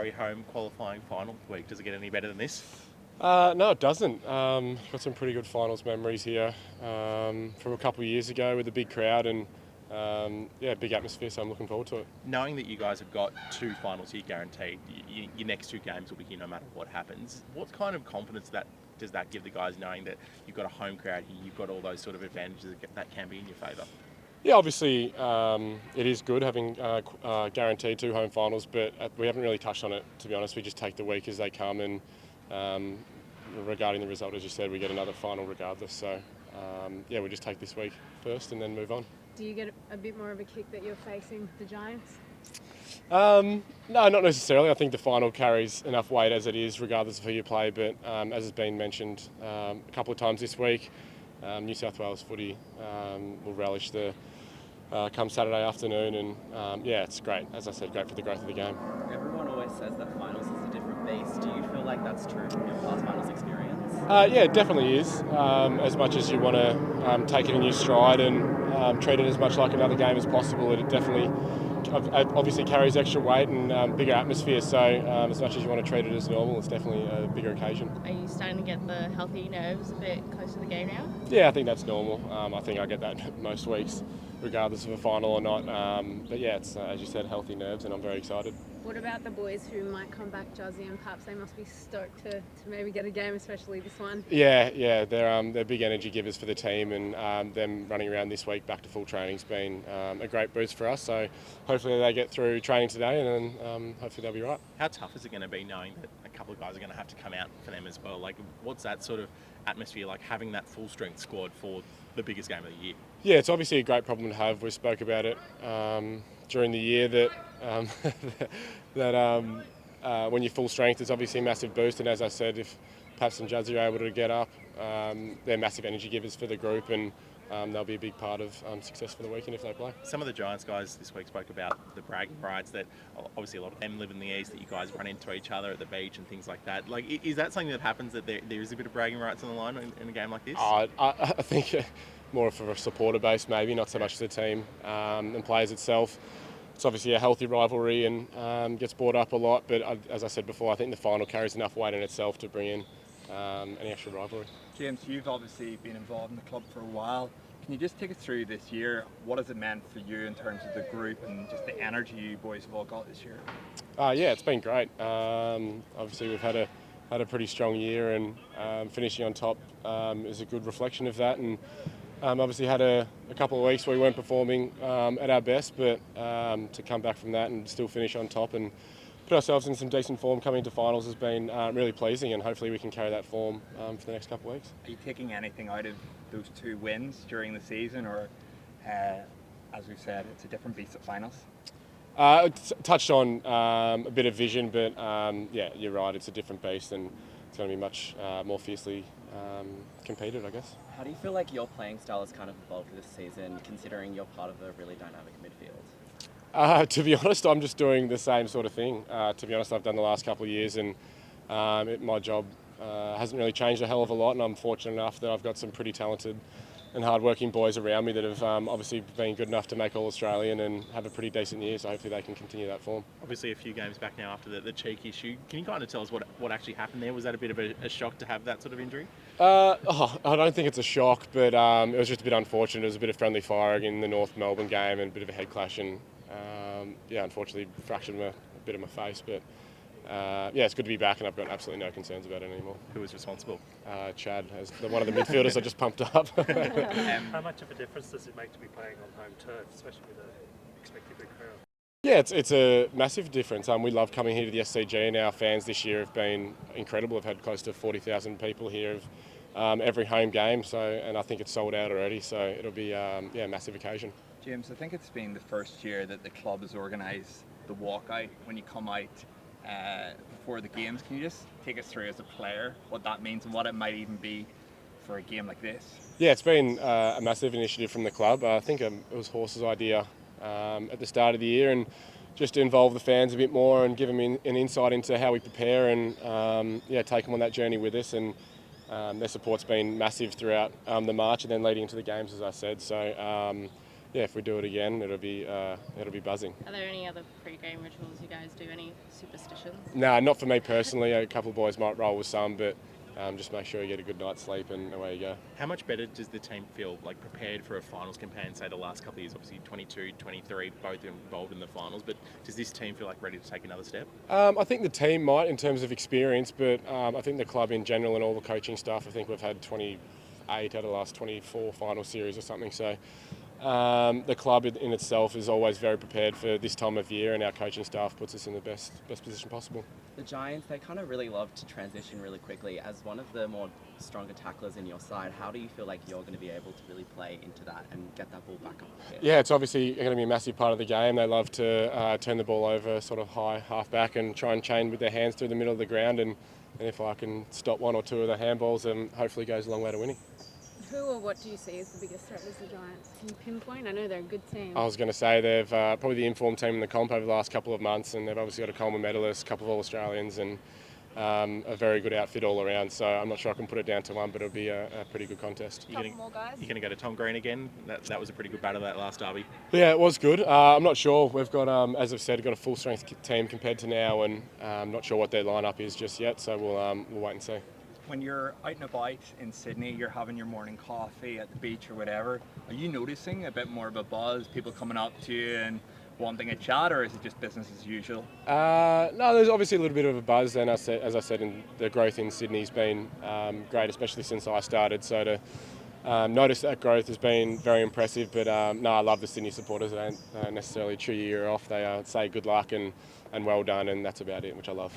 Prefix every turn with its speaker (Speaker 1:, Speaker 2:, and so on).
Speaker 1: rivalry home qualifying final week. Does it get any better than this?
Speaker 2: No, it doesn't. Got some pretty good finals memories here from a couple of years ago with a big crowd and big atmosphere. So I'm looking forward to it.
Speaker 1: Knowing that you guys have got 2 finals here guaranteed, your next 2 games will be here no matter what happens. What kind of confidence does that give the guys, knowing that you've got a home crowd here, you've got all those sort of advantages that can be in your favour?
Speaker 2: Yeah, obviously it is good having guaranteed 2 home finals, but we haven't really touched on it, to be honest. We just take the week as they come, and regarding the result, as you said, we get another final regardless. So we just take this week first and then move on.
Speaker 3: Do you get a bit more of a kick that you're facing the Giants?
Speaker 2: No, not necessarily. I think the final carries enough weight as it is, regardless of who you play. But as has been mentioned a couple of times this week, New South Wales footy will relish the come Saturday afternoon, and it's great. As I said, great for the growth of the game.
Speaker 4: Everyone always says that finals is a different beast. Do you feel like that's true from your past finals experience?
Speaker 2: Yeah, it definitely is. As much as you want to take it in your stride and treat it as much like another game as possible, it definitely obviously carries extra weight and bigger atmosphere. So as much as you want to treat it as normal, it's definitely a bigger occasion.
Speaker 5: Are you starting to get the healthy nerves a bit close to the game now?
Speaker 2: Yeah, I think that's normal. I think I get that most weeks, regardless of a final or not. But yeah, it's as you said, healthy nerves, and I'm very excited.
Speaker 3: What about the boys who might come back, Juzzy, and perhaps they must be stoked to maybe get a game, especially this one?
Speaker 2: Yeah, they're big energy givers for the team, and them running around this week back to full training's been a great boost for us. So hopefully they get through training today, and then hopefully they'll be right.
Speaker 1: How tough is it going to be knowing that a couple of guys are going to have to come out for them as well? Like, what's that sort of atmosphere like, having that full strength squad for the biggest game of the year?
Speaker 2: Yeah, it's obviously a great problem to have. We spoke about it during the year that when you're full strength, it's obviously a massive boost. And as I said, if Paps and Jazzy are able to get up, they're massive energy givers for the group, and they'll be a big part of success for the weekend if they play.
Speaker 1: Some of the Giants guys this week spoke about the bragging rights that obviously a lot of them live in the east, that you guys run into each other at the beach and things like that. Like, is that something that happens, that there is a bit of bragging rights on the line in a game like this?
Speaker 2: I think more for a supporter base, maybe, not so much the team and players itself. It's obviously a healthy rivalry and gets brought up a lot, but as I said before, I think the final carries enough weight in itself to bring in any extra rivalry.
Speaker 6: James, you've obviously been involved in the club for a while. Can you just take us through this year? What has it meant for you in terms of the group and just the energy you boys have all got this year?
Speaker 2: Yeah, it's been great. Obviously, we've had a pretty strong year, and finishing on top is a good reflection of that. And obviously had a couple of weeks where we weren't performing at our best, but to come back from that and still finish on top and put ourselves in some decent form coming into finals has been really pleasing, and hopefully we can carry that form for the next couple of weeks.
Speaker 6: Are you taking anything out of those 2 wins during the season, or as we've said, it's a different beast at finals?
Speaker 2: Touched on a bit of vision, but you're right, it's a different beast, and it's going to be much more fiercely competed, I guess.
Speaker 4: How do you feel like your playing style has kind of evolved this season, considering you're part of a really dynamic midfield?
Speaker 2: To be honest, I'm just doing the same sort of thing. To be honest, I've done the last couple of years, and my job hasn't really changed a hell of a lot, and I'm fortunate enough that I've got some pretty talented and hard-working boys around me that have obviously been good enough to make All-Australian and have a pretty decent year, so hopefully they can continue that form.
Speaker 1: Obviously a few games back now after the cheek issue. Can you kind of tell us what actually happened there? Was that a bit of a shock to have that sort of injury?
Speaker 2: I don't think it's a shock, but it was just a bit unfortunate. It was a bit of friendly fire in the North Melbourne game and a bit of a head clash, and unfortunately fractured a bit of my face, but it's good to be back, and I've got absolutely no concerns about it anymore.
Speaker 1: Who was responsible?
Speaker 2: Chad, as one of the midfielders I just pumped up.
Speaker 7: How much of a difference does it make to be playing on home turf, especially with an expected big crowd?
Speaker 2: Yeah, it's a massive difference. We love coming here to the SCG, and our fans this year have been incredible. We've had close to 40,000 people here every home game, and I think it's sold out already, so it'll be a massive occasion.
Speaker 6: James, I think it's been the first year that the club has organised the walkout when you come out before the games. Can you just take us through as a player what that means and what it might even be for a game like this?
Speaker 2: Yeah, it's been a massive initiative from the club. I think it was Horse's idea at the start of the year, and just to involve the fans a bit more and give them an insight into how we prepare, and take them on that journey with us. And their support's been massive throughout the March and then leading into the games, as I said. So yeah, if we do it again, it'll be buzzing.
Speaker 5: Are there any other pre-game rituals you guys do? Any superstitions?
Speaker 2: No, not for me personally. A couple of boys might roll with some, but just make sure you get a good night's sleep and away you go.
Speaker 1: How much better does the team feel like prepared for a finals campaign, say the last couple of years? Obviously 22, 23, both involved in the finals, but does this team feel like ready to take another step?
Speaker 2: I think the team might in terms of experience, but I think the club in general and all the coaching staff, I think we've had 28 out of the last 24 final series or something. So the club in itself is always very prepared for this time of year, and our coaching staff puts us in the best position possible.
Speaker 4: The Giants, they kind of really love to transition really quickly. As one of the more stronger tacklers in your side, how do you feel like you're going to be able to really play into that and get that ball back up the pitch?
Speaker 2: Yeah, it's obviously going to be a massive part of the game. They love to turn the ball over sort of high half back and try and chain with their hands through the middle of the ground, and if I can stop one or two of the handballs, hopefully goes a long way to winning.
Speaker 3: Who or what do you see as the biggest threat as the Giants? Can you pinpoint? I know they're a good team.
Speaker 2: I was going to say they've probably the informed team in the comp over the last couple of months, and they've obviously got a Coleman medalist, a couple of All-Australians, and a very good outfit all around. So I'm not sure I can put it down to one, but it'll be a pretty good contest.
Speaker 3: Couple more guys.
Speaker 1: You're going to go to Tom Green again? That was a pretty good battle, that last derby.
Speaker 2: Yeah, it was good. I'm not sure. We've got, as I've said, got a full strength team compared to now, and I'm not sure what their lineup is just yet. So we'll wait and see.
Speaker 6: When you're out and about in Sydney, you're having your morning coffee at the beach or whatever, are you noticing a bit more of a buzz, people coming up to you and wanting a chat, or is it just business as usual?
Speaker 2: No, there's obviously a little bit of a buzz, and as I said, the growth in Sydney's been great, especially since I started. So to notice that growth has been very impressive. But no, I love the Sydney supporters. They don't necessarily chew your ear off. They say good luck and well done, and that's about it, which I love.